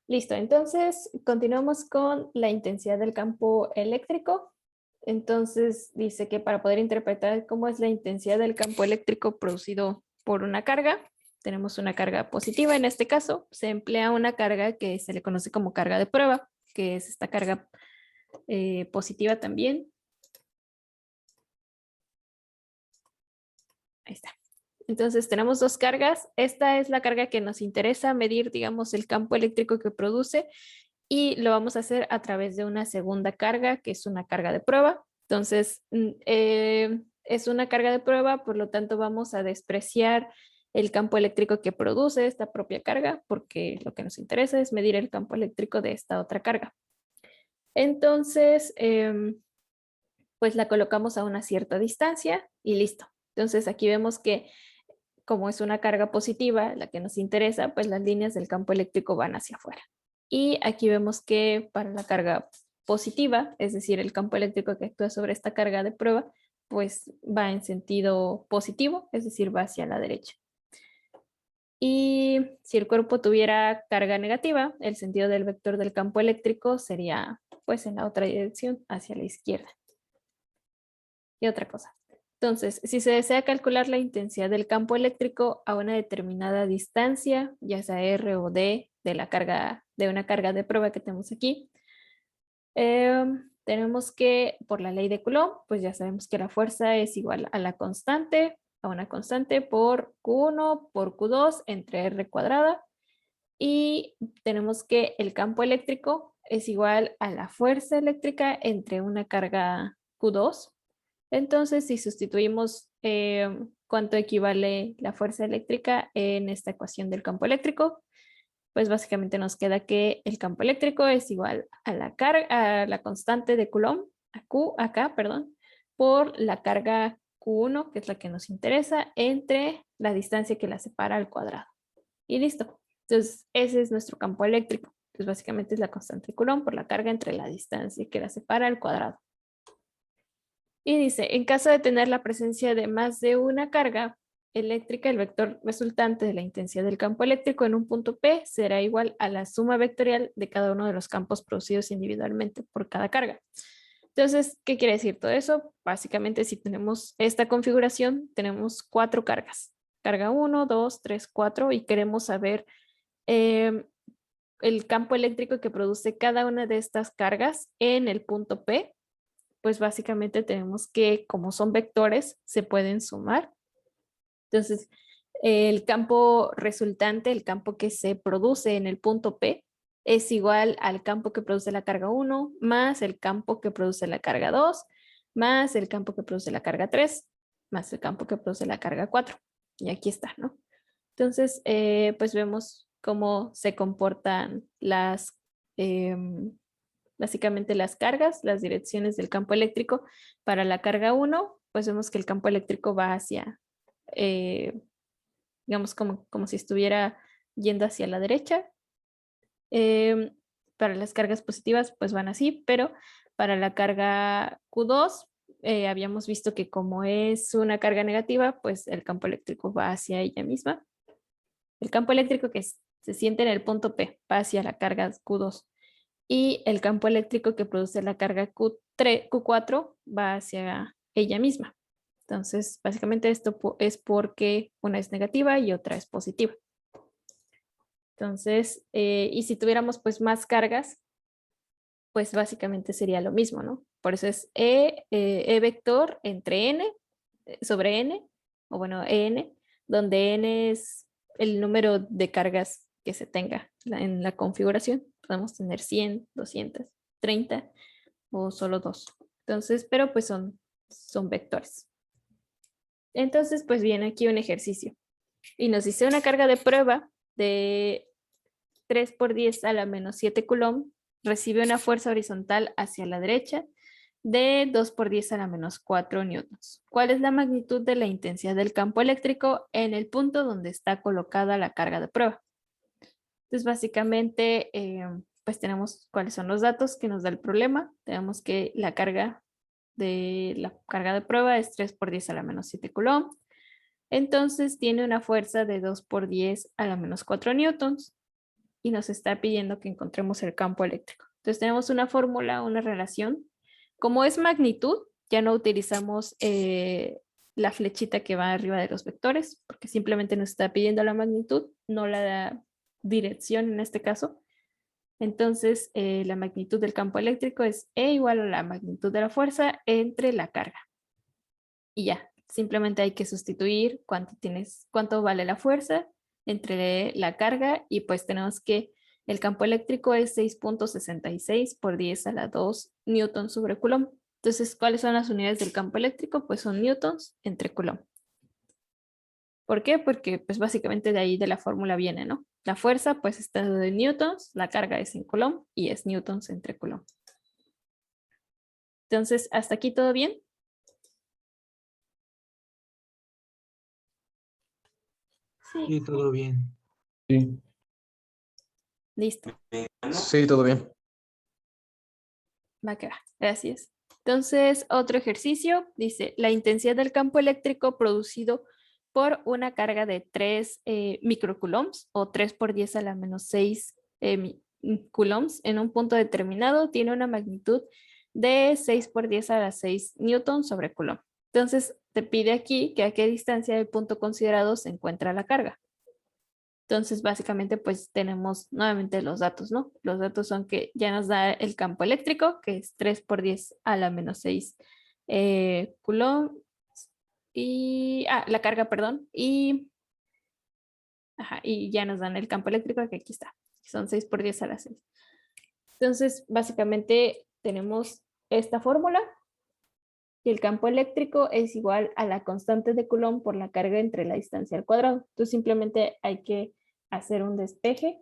Listo, entonces continuamos con la intensidad del campo eléctrico. Entonces dice que para poder interpretar cómo es la intensidad del campo eléctrico producido por una carga, tenemos una carga positiva. En este caso, se emplea una carga que se le conoce como carga de prueba, que es esta carga positiva también. Ahí está. Entonces tenemos dos cargas. Esta es la carga que nos interesa medir, digamos, el campo eléctrico que produce y lo vamos a hacer a través de una segunda carga, que es una carga de prueba. Entonces, es una carga de prueba, por lo tanto vamos a despreciar el campo eléctrico que produce esta propia carga, porque lo que nos interesa es medir el campo eléctrico de esta otra carga. Entonces, pues la colocamos a una cierta distancia y listo. Entonces aquí vemos que como es una carga positiva, la que nos interesa, pues las líneas del campo eléctrico van hacia afuera. Y aquí vemos que para la carga positiva, es decir, el campo eléctrico que actúa sobre esta carga de prueba, pues va en sentido positivo, es decir, va hacia la derecha. Y si el cuerpo tuviera carga negativa, el sentido del vector del campo eléctrico sería pues en la otra dirección, hacia la izquierda. Y otra cosa. Entonces, si se desea calcular la intensidad del campo eléctrico a una determinada distancia, ya sea R o D de la carga, de una carga de prueba que tenemos aquí, tenemos que, por la ley de Coulomb, pues ya sabemos que la fuerza es igual a la constante, a una constante por Q1 por Q2 entre R cuadrada. Y tenemos que el campo eléctrico es igual a la fuerza eléctrica entre una carga Q2. Entonces, si sustituimos cuánto equivale la fuerza eléctrica en esta ecuación del campo eléctrico, pues básicamente nos queda que el campo eléctrico es igual a la carga, a la constante de Coulomb, a Q acá, perdón, por la carga Q1, que es la que nos interesa, entre la distancia que la separa al cuadrado. Y listo. Entonces, ese es nuestro campo eléctrico. Entonces, básicamente es la constante de Coulomb por la carga entre la distancia que la separa al cuadrado. Y dice, en caso de tener la presencia de más de una carga eléctrica, el vector resultante de la intensidad del campo eléctrico en un punto P será igual a la suma vectorial de cada uno de los campos producidos individualmente por cada carga. Entonces, ¿qué quiere decir todo eso? Básicamente, si tenemos esta configuración, tenemos 4 cargas. Carga 1, 2, 3, 4 y queremos saber el campo eléctrico que produce cada una de estas cargas en el punto P, pues básicamente tenemos que, como son vectores, se pueden sumar. Entonces, el campo resultante, el campo que se produce en el punto P, es igual al campo que produce la carga 1, más el campo que produce la carga 2, más el campo que produce la carga 3, más el campo que produce la carga 4. Y aquí está, ¿no? Entonces, pues vemos cómo se comportan básicamente las cargas, las direcciones del campo eléctrico. Para la carga 1, pues vemos que el campo eléctrico va hacia, eh, digamos, como si estuviera yendo hacia la derecha. Para las cargas positivas, pues van así, pero para la carga Q2, habíamos visto que como es una carga negativa, pues el campo eléctrico va hacia ella misma. El campo eléctrico que se siente en el punto P va hacia la carga Q2 y el campo eléctrico que produce la carga Q3, Q4 va hacia ella misma. Entonces, básicamente esto es porque una es negativa y otra es positiva. Entonces, y si tuviéramos pues más cargas, pues básicamente sería lo mismo, ¿no? Por eso es E vector entre N sobre N, o bueno, EN, donde N es el número de cargas que se tenga en la configuración. Podemos tener 100, 200, 30 o solo 2. Entonces, pero pues son vectores. Entonces, pues viene aquí un ejercicio. Y nos dice una carga de prueba de 3 por 10 a la menos 7 Coulomb recibe una fuerza horizontal hacia la derecha de 2 por 10 a la menos 4 newtons. ¿Cuál es la magnitud de la intensidad del campo eléctrico en el punto donde está colocada la carga de prueba? Entonces, básicamente, pues tenemos cuáles son los datos que nos da el problema. Tenemos que la carga de prueba es 3 por 10 a la menos 7 Coulomb. Entonces, tiene una fuerza de 2 por 10 a la menos 4 newtons. y nos está pidiendo que encontremos el campo eléctrico. Entonces tenemos una fórmula, una relación. Como es magnitud, ya no utilizamos la flechita que va arriba de los vectores, porque simplemente nos está pidiendo la magnitud, no la dirección en este caso. Entonces, la magnitud del campo eléctrico es E igual a la magnitud de la fuerza entre la carga. Y ya, simplemente hay que sustituir cuánto vale la fuerza entre la carga y pues tenemos que el campo eléctrico es 6.66 por 10 a la 2 newtons sobre coulomb. Entonces, ¿cuáles son las unidades del campo eléctrico? Pues son newtons entre coulomb. ¿Por qué? Porque pues básicamente de ahí de la fórmula viene, ¿no? La fuerza pues está de newtons, la carga es en coulomb y es newtons entre coulomb. Entonces, ¿hasta aquí todo bien? Sí, todo bien. Sí, Listo. sí, todo bien. Va que va. Gracias. Entonces, otro ejercicio dice, la intensidad del campo eléctrico producido por una carga de 3 microcoulombs o 3 por 10 a la menos 6 coulombs en un punto determinado tiene una magnitud de 6 por 10 a la 6 newtons sobre coulomb. Entonces, te pide aquí que a qué distancia del punto considerado se encuentra la carga. Entonces, básicamente, pues tenemos nuevamente los datos, ¿no? Los datos son que ya nos da el campo eléctrico, que es 3 por 10 a la menos 6 coulomb. Y, la carga, perdón. Y ya nos dan el campo eléctrico, que aquí está. Son 6 por 10 a la 6. Entonces, básicamente, tenemos esta fórmula. Y el campo eléctrico es igual a la constante de Coulomb por la carga entre la distancia al cuadrado. Entonces simplemente hay que hacer un despeje.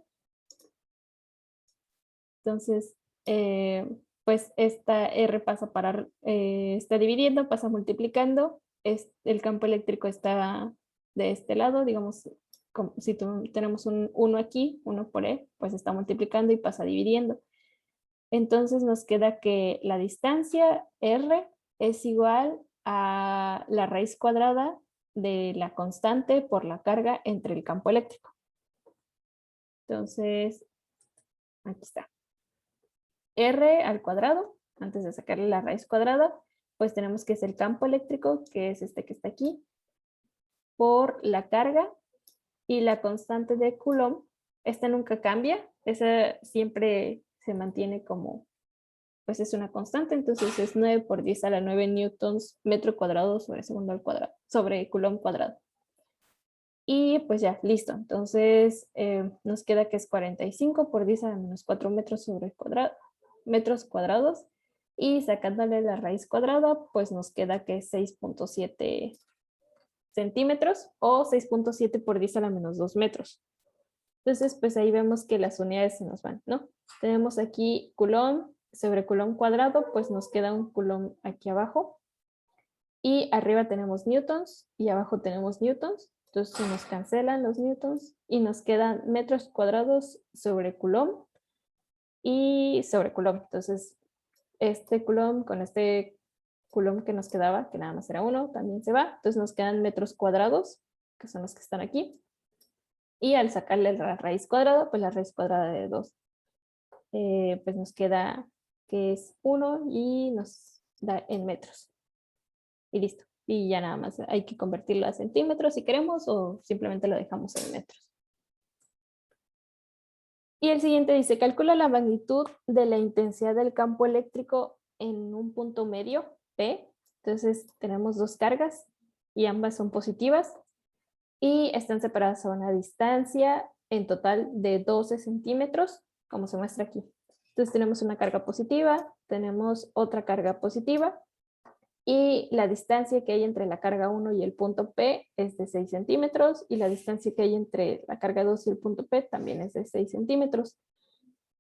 Entonces, pues esta R pasa para, está dividiendo, pasa multiplicando. El campo eléctrico está de este lado, digamos, si tenemos un 1 aquí, 1 por E, pues está multiplicando y pasa dividiendo. Entonces nos queda que la distancia R es igual a la raíz cuadrada de la constante por la carga entre el campo eléctrico. Entonces, aquí está. R al cuadrado, antes de sacarle la raíz cuadrada, pues tenemos que es el campo eléctrico, que es este que está aquí, por la carga y la constante de Coulomb. Esta nunca cambia, esa siempre se mantiene como pues es una constante, entonces es 9 por 10 a la 9 newtons metro cuadrado sobre segundo al cuadrado, sobre coulomb cuadrado. Y pues ya, listo. Entonces nos queda que es 45 por 10 a la menos 4 metros sobre cuadrado, metros cuadrados. Y sacándole la raíz cuadrada, pues nos queda que es 6.7 centímetros o 6.7 por 10 a la menos 2 metros. Entonces, pues ahí vemos que las unidades se nos van, ¿no? Tenemos aquí coulomb sobre coulomb cuadrado, pues nos queda un coulomb aquí abajo. Y arriba tenemos newtons y abajo tenemos newtons. Entonces se nos cancelan los newtons y nos quedan metros cuadrados sobre coulomb y sobre coulomb. Entonces, este coulomb con este coulomb que nos quedaba, que nada más era uno, también se va. Entonces nos quedan metros cuadrados, que son los que están aquí. Y al sacarle la raíz cuadrada, pues la raíz cuadrada de 2, pues nos queda que es 1 y nos da en metros. Y listo. Y ya nada más hay que convertirlo a centímetros si queremos o simplemente lo dejamos en metros. Y el siguiente dice, calcula la magnitud de la intensidad del campo eléctrico en un punto medio, P. Entonces tenemos dos cargas y ambas son positivas y están separadas a una distancia en total de 12 centímetros, como se muestra aquí. Entonces tenemos una carga positiva, tenemos otra carga positiva y la distancia que hay entre la carga 1 y el punto P es de 6 centímetros y la distancia que hay entre la carga 2 y el punto P también es de 6 centímetros.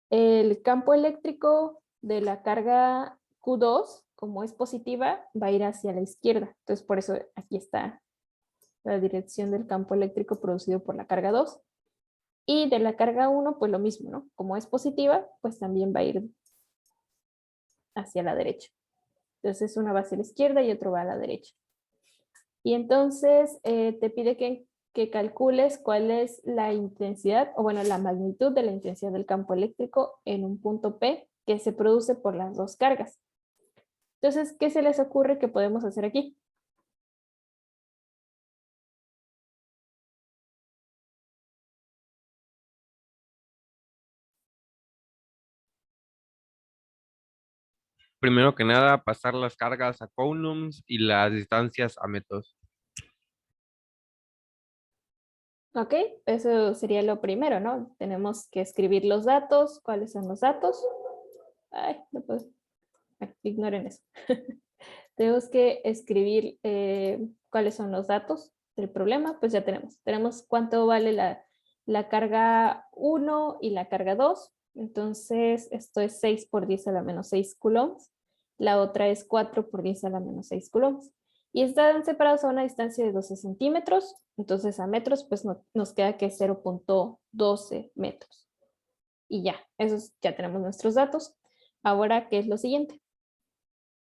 El campo eléctrico de la carga Q2, como es positiva, va a ir hacia la izquierda. Entonces por eso aquí está la dirección del campo eléctrico producido por la carga 2. Y de la carga 1, pues lo mismo, ¿no? Como es positiva, pues también va a ir hacia la derecha. Entonces una va hacia la izquierda y otro va a la derecha. Y entonces te pide que que calcules cuál es la intensidad, o bueno, la magnitud de la intensidad del campo eléctrico en un punto P que se produce por las dos cargas. Entonces, ¿qué se les ocurre que podemos hacer aquí? Primero que nada, pasar las cargas a coulombs y las distancias a metros. Ok, eso sería lo primero, ¿no? Tenemos que escribir los datos. ¿Cuáles son los datos? Ay, no puedo. Ignoren eso. Tenemos que escribir cuáles son los datos del problema. Pues ya tenemos. Tenemos cuánto vale la carga 1 y la carga 2. Entonces, esto es 6 por 10 a la menos 6 coulombs. La otra es 4 por 10 a la menos 6 coulombs. Y están separados a una distancia de 12 centímetros. Entonces, a metros, pues nos queda que es 0.12 metros. Y ya, esos ya tenemos nuestros datos. Ahora, ¿qué es lo siguiente?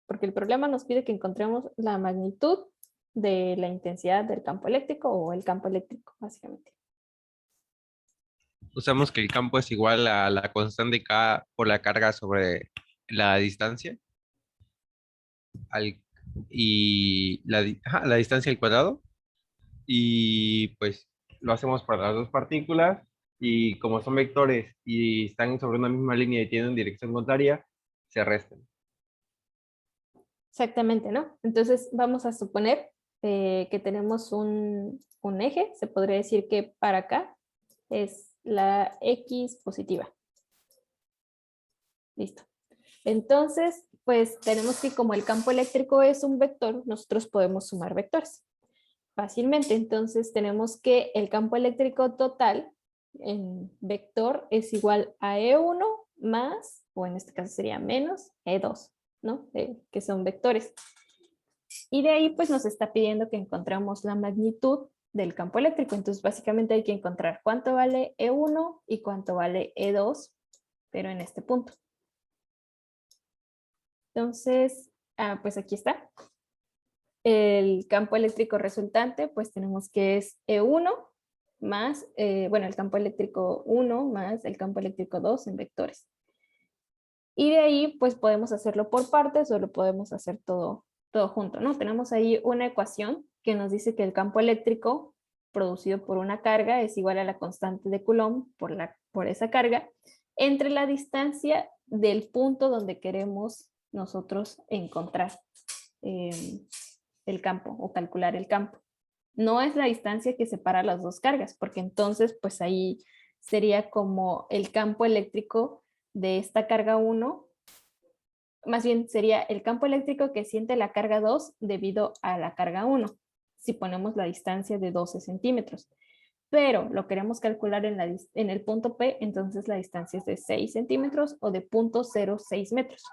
Porque el problema nos pide que encontremos la magnitud de la intensidad del campo eléctrico o el campo eléctrico, básicamente. Usamos que el campo es igual a la constante K por la carga sobre la distancia y la distancia al cuadrado. Y pues lo hacemos para las dos partículas y como son vectores y están sobre una misma línea y tienen dirección contraria, se restan. Exactamente, ¿no? Entonces vamos a suponer que tenemos un eje, se podría decir que para acá es la X positiva. Listo. Entonces, pues tenemos que como el campo eléctrico es un vector, nosotros podemos sumar vectores fácilmente. Entonces tenemos que el campo eléctrico total en vector es igual a E1 más, o en este caso sería menos E2, ¿no? Que son vectores. Y de ahí pues nos está pidiendo que encontremos la magnitud del campo eléctrico. Entonces básicamente hay que encontrar cuánto vale E1 y cuánto vale E2, pero en este punto. Entonces, pues aquí está. El campo eléctrico resultante, pues tenemos que es E1 más, bueno, el campo eléctrico 1 más el campo eléctrico 2 en vectores. Y de ahí, pues podemos hacerlo por partes o lo podemos hacer todo junto, ¿no? Tenemos ahí una ecuación que nos dice que el campo eléctrico producido por una carga es igual a la constante de Coulomb por esa carga entre la distancia del punto donde queremos nosotros encontrar el campo o calcular el campo. No es la distancia que separa las dos cargas, porque entonces pues ahí sería como el campo eléctrico de esta carga 1, más bien sería el campo eléctrico que siente la carga 2 debido a la carga 1, si ponemos la distancia de 12 centímetros. Pero lo queremos calcular en el punto P, entonces la distancia es de 6 centímetros o de 0.06 metros.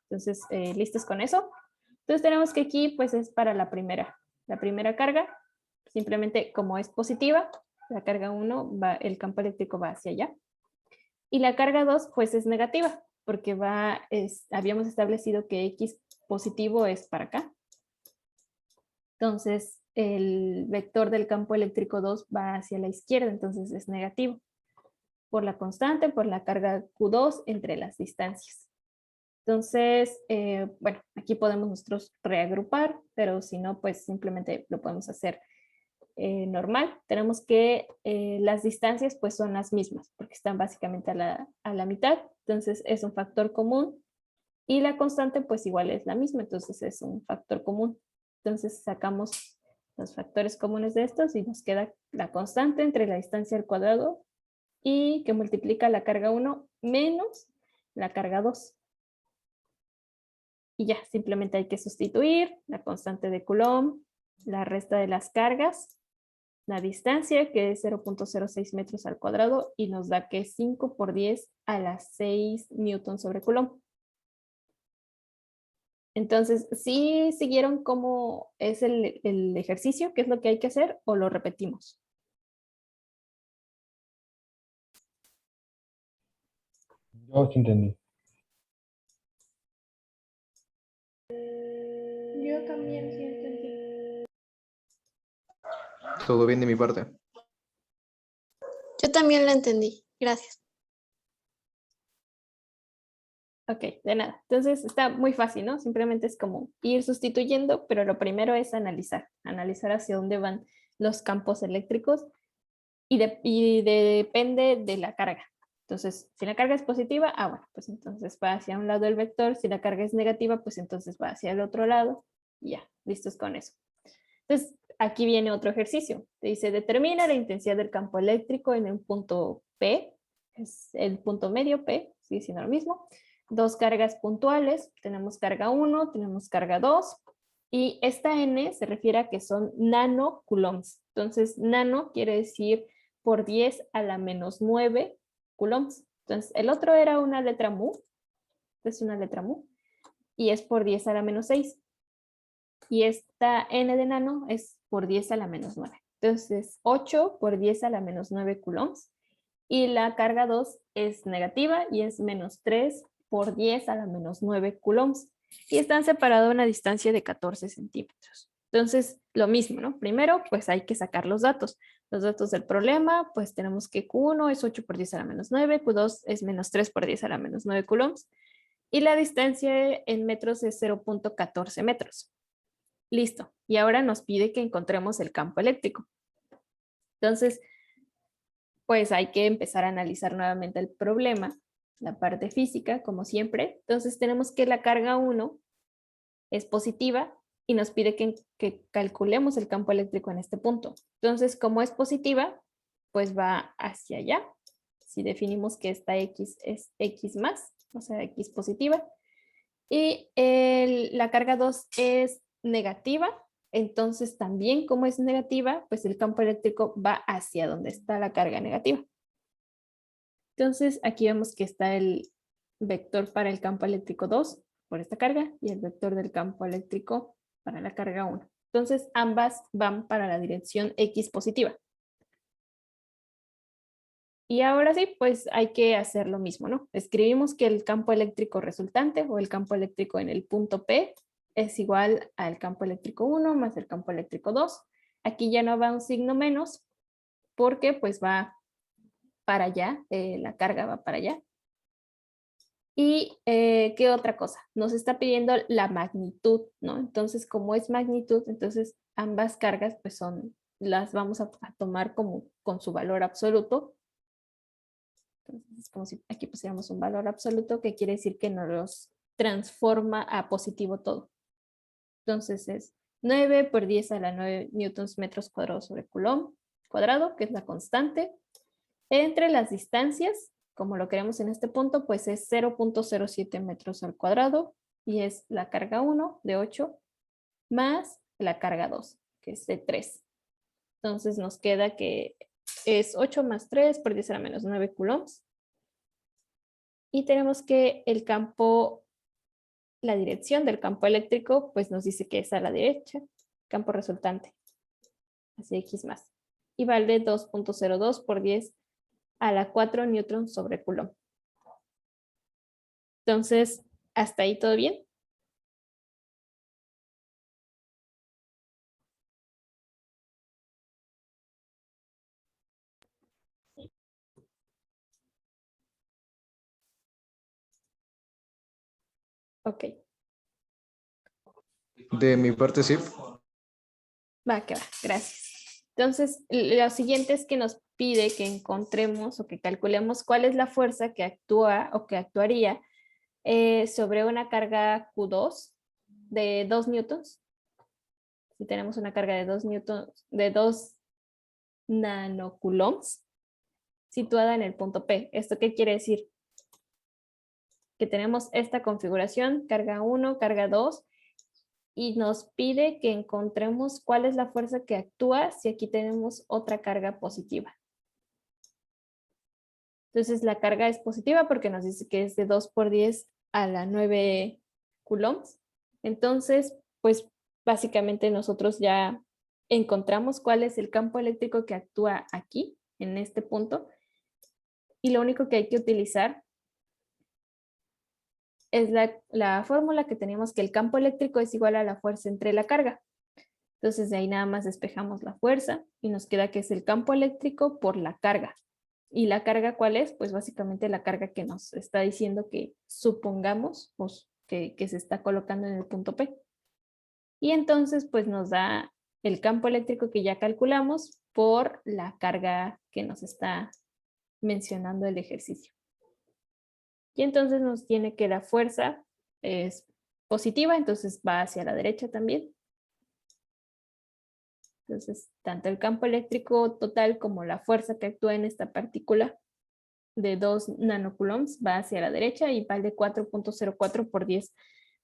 Entonces, ¿listos con eso? Entonces tenemos que aquí pues es para la primera carga, simplemente como es positiva, la carga 1, el campo eléctrico va hacia allá. Y la carga 2 pues es negativa, porque habíamos establecido que X positivo es para acá. Entonces el vector del campo eléctrico 2 va hacia la izquierda, entonces es negativo. Por la constante, por la carga Q2 entre las distancias. Entonces, bueno, aquí podemos nosotros reagrupar, pero si no, pues simplemente lo podemos hacer normal. Tenemos que las distancias pues son las mismas, porque están básicamente a la mitad, entonces es un factor común, y la constante pues igual es la misma, entonces es un factor común. Entonces sacamos los factores comunes de estos y nos queda la constante entre la distancia al cuadrado y que multiplica la carga 1 menos la carga 2. Y ya, simplemente hay que sustituir la constante de Coulomb, la resta de las cargas, la distancia que es 0.06 metros al cuadrado y nos da que es 5 por 10 a las 6 newtons sobre Coulomb. Entonces, ¿sí siguieron cómo es el ejercicio? ¿Qué es lo que hay que hacer o lo repetimos? Yo sí entendí. Yo también sí entendí. todo bien de mi parte. Yo también lo entendí. Gracias. Ok, de nada. Entonces está muy fácil, ¿no? Simplemente es como ir sustituyendo, pero lo primero es analizar hacia dónde van los campos eléctricos y depende de la carga. Entonces, si la carga es positiva, bueno, pues entonces va hacia un lado el vector. Si la carga es negativa, pues entonces va hacia el otro lado. Y ya, listos con eso. Entonces, aquí viene otro ejercicio. Te dice, determina la intensidad del campo eléctrico en un punto P. Es el punto medio P, sigue siendo lo mismo. Dos cargas puntuales. Tenemos carga 1, tenemos carga 2. Y esta N se refiere a que son nanocoulombs. Entonces, nano quiere decir por 10 a la menos 9 coulombs. Entonces, el otro era una letra mu. Es una letra mu. Y es por 10 a la menos 6. Y esta n de nano es por 10 a la menos 9. Entonces, 8 por 10 a la menos 9 coulombs. Y la carga 2 es negativa y es menos 3 por 10 a la menos 9 coulombs. Y están separados a una distancia de 14 centímetros. Entonces, lo mismo, ¿no? Primero, pues hay que sacar los datos. Los datos del problema, pues tenemos que Q1 es 8 por 10 a la menos 9, Q2 es menos 3 por 10 a la menos 9 coulombs. Y la distancia en metros es 0.14 metros. Listo. Y ahora nos pide que encontremos el campo eléctrico. Entonces, pues hay que empezar a analizar nuevamente el problema, la parte física, como siempre. Entonces tenemos que la carga 1 es positiva y nos pide que calculemos el campo eléctrico en este punto. Entonces, como es positiva, pues va hacia allá. Si definimos que esta X es X más, o sea, X positiva. Y la carga 2 es negativa, entonces también como es negativa, pues el campo eléctrico va hacia donde está la carga negativa. Entonces aquí vemos que está el vector para el campo eléctrico 2 por esta carga y el vector del campo eléctrico para la carga 1. Entonces ambas van para la dirección X positiva. Y ahora sí, pues hay que hacer lo mismo, ¿no? Escribimos que el campo eléctrico resultante o el campo eléctrico en el punto P es igual al campo eléctrico 1 más el campo eléctrico 2. Aquí ya no va un signo menos porque pues va para allá, la carga va para allá. Y ¿qué otra cosa? Nos está pidiendo la magnitud, ¿no? Entonces, como es magnitud, entonces ambas cargas pues las vamos a tomar como con su valor absoluto. Entonces, es como si aquí pusiéramos un valor absoluto que quiere decir que nos los transforma a positivo todo. Entonces es 9 por 10 a la 9 newtons metros cuadrados sobre coulomb cuadrado, que es la constante. Entre las distancias, como lo queremos en este punto, pues es 0.07 metros al cuadrado y es la carga 1 de 8 más la carga 2, que es de 3. Entonces nos queda que es 8 más 3 por 10 a la menos 9 coulombs. Y tenemos que el campo, la dirección del campo eléctrico, pues nos dice que es a la derecha, campo resultante, así X más. Y vale 2.02 por 10 a la 4 newtons sobre coulomb. Entonces, ¿hasta ahí todo bien? Ok, De mi parte, sí. va, que va, gracias. Entonces, lo siguiente es que nos pide que encontremos o que calculemos cuál es la fuerza que actúa o que actuaría sobre una carga Q2 de 2 newtons. Si tenemos una carga de 2 newtons, de 2 nanocoulombs situada en el punto P. ¿Esto qué quiere decir? Que tenemos esta configuración, carga 1, carga 2, y nos pide que encontremos cuál es la fuerza que actúa si aquí tenemos otra carga positiva. Entonces la carga es positiva porque nos dice que es de 2 por 10 a la 9 coulombs. Entonces, pues básicamente nosotros ya encontramos cuál es el campo eléctrico que actúa aquí, en este punto. Y lo único que hay que utilizar es la fórmula que teníamos, que el campo eléctrico es igual a la fuerza entre la carga. Entonces de ahí nada más despejamos la fuerza y nos queda que es el campo eléctrico por la carga. ¿Y la carga cuál es? Pues básicamente la carga que nos está diciendo que supongamos pues, que se está colocando en el punto P. Y entonces pues nos da el campo eléctrico que ya calculamos por la carga que nos está mencionando el ejercicio. Y entonces nos tiene que la fuerza es positiva, entonces va hacia la derecha también. Entonces, tanto el campo eléctrico total como la fuerza que actúa en esta partícula de 2 nanocoulombs va hacia la derecha y vale 4.04 por 10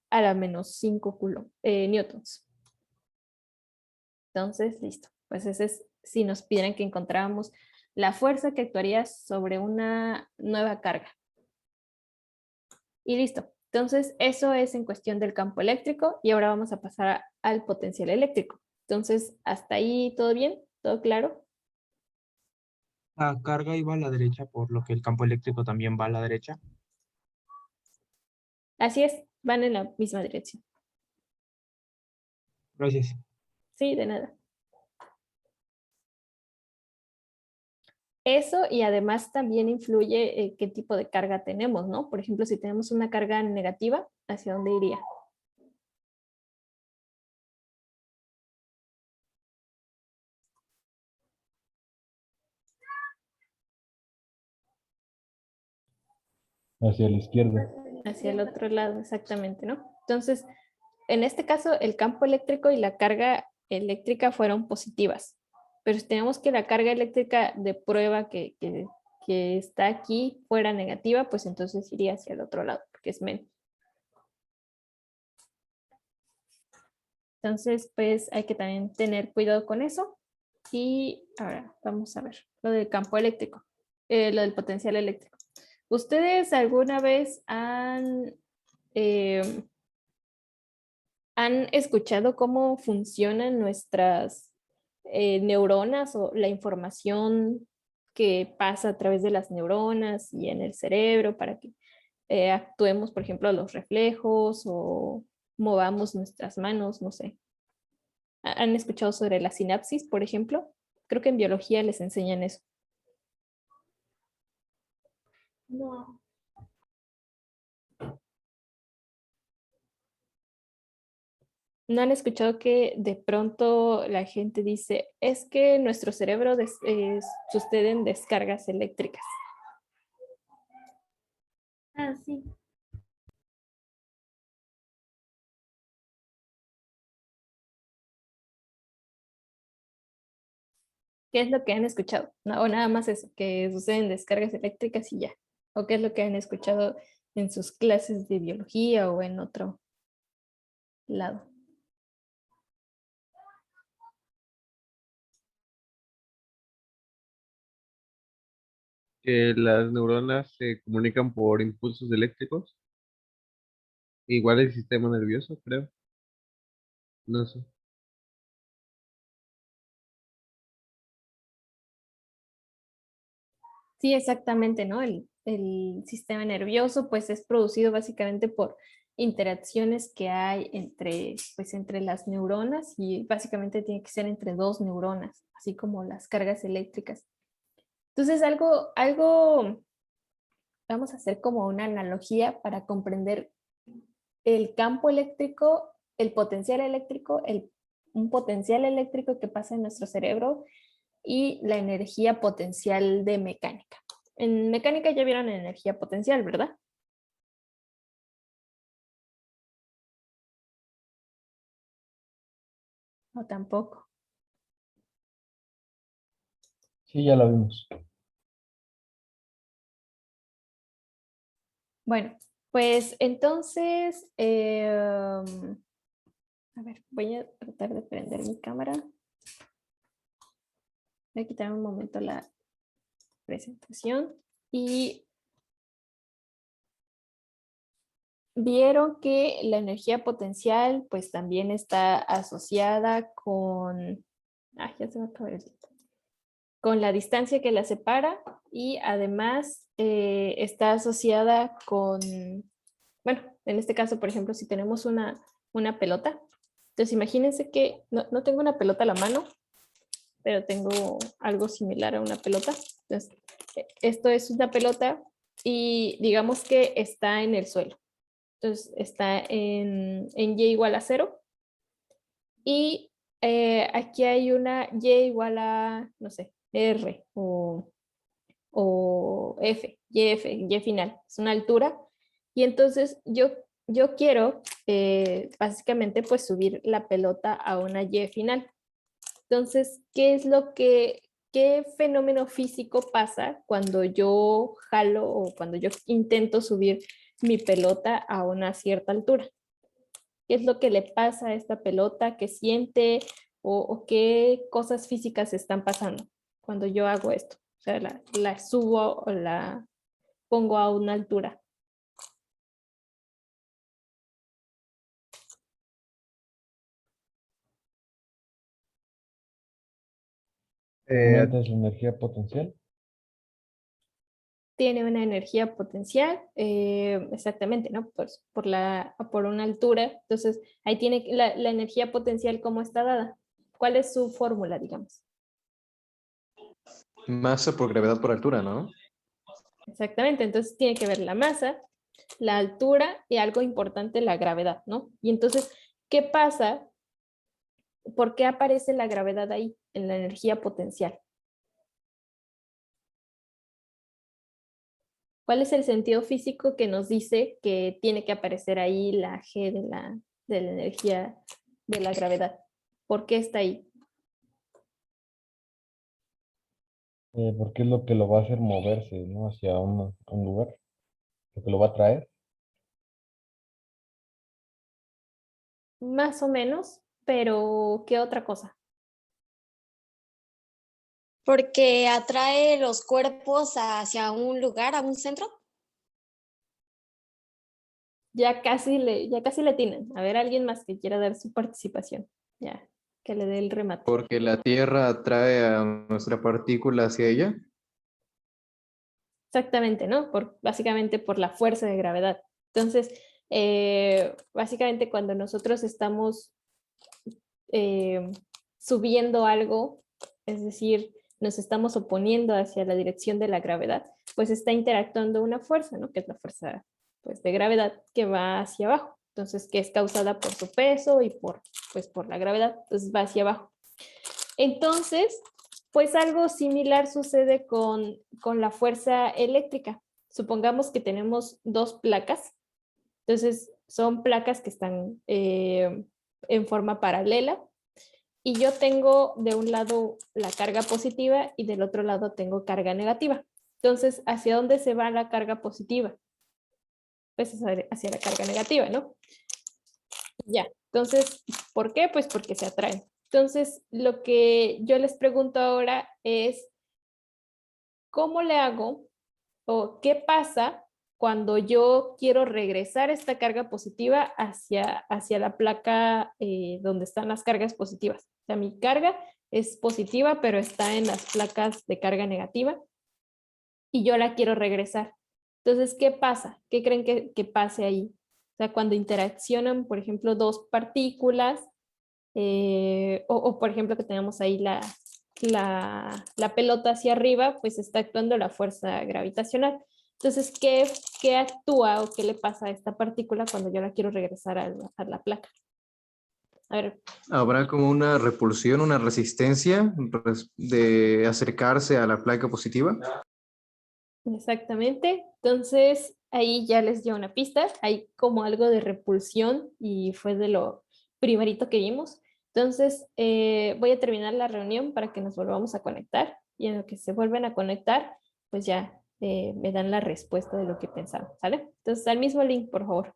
a la menos 5 newtons. Entonces, listo. Pues ese es si nos pidieran que encontráramos la fuerza que actuaría sobre una nueva carga. Y listo. Entonces, eso es en cuestión del campo eléctrico y ahora vamos a pasar al potencial eléctrico. Entonces, ¿hasta ahí todo bien? ¿Todo claro? La carga iba a la derecha, por lo que el campo eléctrico también va a la derecha. Así es, van en la misma dirección. Gracias. Sí, de nada. Eso y además también influye qué tipo de carga tenemos, ¿no? Por ejemplo, si tenemos una carga negativa, ¿hacia dónde iría? Hacia la izquierda. Hacia el otro lado, exactamente, ¿no? Entonces, en este caso, el campo eléctrico y la carga eléctrica fueron positivas. Pero si tenemos que la carga eléctrica de prueba que está aquí fuera negativa, pues entonces iría hacia el otro lado, porque es menos. Entonces, pues hay que también tener cuidado con eso. Y ahora vamos a ver lo del campo eléctrico, lo del potencial eléctrico. ¿Ustedes alguna vez han escuchado cómo funcionan nuestras neuronas o la información que pasa a través de las neuronas y en el cerebro para que actuemos, por ejemplo, los reflejos o movamos nuestras manos, no sé? ¿Han escuchado sobre la sinapsis, por ejemplo? Creo que en biología les enseñan eso. No. ¿No han escuchado que de pronto la gente dice, es que nuestro cerebro suceden descargas eléctricas? Ah, sí. ¿Qué es lo que han escuchado? No, o nada más eso, que suceden descargas eléctricas y ya. ¿O qué es lo que han escuchado en sus clases de biología o en otro lado? Que las neuronas se comunican por impulsos eléctricos. Igual el sistema nervioso, creo. No sé. Sí, exactamente, ¿no? El sistema nervioso pues es producido básicamente por interacciones que hay entre las neuronas y básicamente tiene que ser entre dos neuronas, así como las cargas eléctricas. Entonces, vamos a hacer como una analogía para comprender el campo eléctrico, el potencial eléctrico, un potencial eléctrico que pasa en nuestro cerebro y la energía potencial de mecánica. En mecánica ya vieron energía potencial, ¿verdad? No, tampoco. Sí, ya la vimos. Bueno, pues entonces, a ver, voy a tratar de prender mi cámara. Voy a quitar un momento la presentación y vieron que la energía potencial pues también está asociada con, ya se me acabó el tiempo, con la distancia que la separa y además está asociada con, bueno, en este caso, por ejemplo, si tenemos una pelota, Entonces imagínense que no tengo una pelota a la mano, pero tengo algo similar a una pelota. Entonces, esto es una pelota y digamos que está en el suelo. Entonces está en y igual a 0. Y aquí hay una y igual a, no sé, r o f, y final. Es una altura. Y entonces yo quiero básicamente pues subir la pelota a una y final. Entonces, qué fenómeno físico pasa cuando yo jalo o cuando yo intento subir mi pelota a una cierta altura? ¿Qué es lo que le pasa a esta pelota? ¿Qué siente? ¿O qué cosas físicas están pasando cuando yo hago esto? O sea, la subo o la pongo a una altura. ¿Aumentas la energía potencial? Tiene una energía potencial, exactamente, ¿no? Pues por una altura. Entonces, ahí tiene la energía potencial, ¿cómo está dada? ¿Cuál es su fórmula, digamos? Masa por gravedad por altura, ¿no? Exactamente, entonces tiene que ver la masa, la altura y algo importante, la gravedad, ¿no? Y entonces, ¿qué pasa? ¿Por qué aparece la gravedad ahí, en la energía potencial? ¿Cuál es el sentido físico que nos dice que tiene que aparecer ahí la G de la energía de la gravedad? ¿Por qué está ahí? Porque es lo que lo va a hacer moverse, ¿no? Hacia un lugar. Lo que lo va a traer. Más o menos, pero ¿qué otra cosa? Porque atrae los cuerpos hacia un lugar, a un centro. Ya casi le tienen. A ver, alguien más que quiera dar su participación. Ya, que le dé el remate. Porque la Tierra atrae a nuestra partícula hacia ella. Exactamente, ¿no? Básicamente por la fuerza de gravedad. Entonces, básicamente cuando nosotros estamos subiendo algo, es decir, nos estamos oponiendo hacia la dirección de la gravedad, pues está interactuando una fuerza, ¿no? Que es la fuerza pues, de gravedad que va hacia abajo. Entonces, que es causada por su peso y pues, por la gravedad, entonces va hacia abajo. Entonces, pues algo similar sucede con la fuerza eléctrica. Supongamos que tenemos dos placas. Entonces, son placas que están en forma paralela. Y yo tengo de un lado la carga positiva y del otro lado tengo carga negativa. Entonces, ¿hacia dónde se va la carga positiva? Pues hacia la carga negativa, ¿no? Ya, entonces, ¿por qué? Pues porque se atraen. Entonces, lo que yo les pregunto ahora es, ¿cómo le hago o qué pasa cuando yo quiero regresar esta carga positiva hacia la placa donde están las cargas positivas? O sea, mi carga es positiva, pero está en las placas de carga negativa y yo la quiero regresar. Entonces, ¿qué pasa? ¿Qué creen que pase ahí? O sea, cuando interaccionan, por ejemplo, dos partículas, o por ejemplo que tenemos ahí la pelota hacia arriba, pues está actuando la fuerza gravitacional. Entonces, ¿qué actúa o qué le pasa a esta partícula cuando yo la quiero regresar a la placa? A ver, Habrá como una repulsión, una resistencia de acercarse a la placa positiva. exactamente. Entonces, ahí ya les dio una pista. Hay como algo de repulsión y fue de lo primerito que vimos. Entonces, voy a terminar la reunión para que nos volvamos a conectar y en lo que se vuelven a conectar, pues ya me dan la respuesta de lo que pensaron, ¿sale? Entonces, al mismo link, por favor.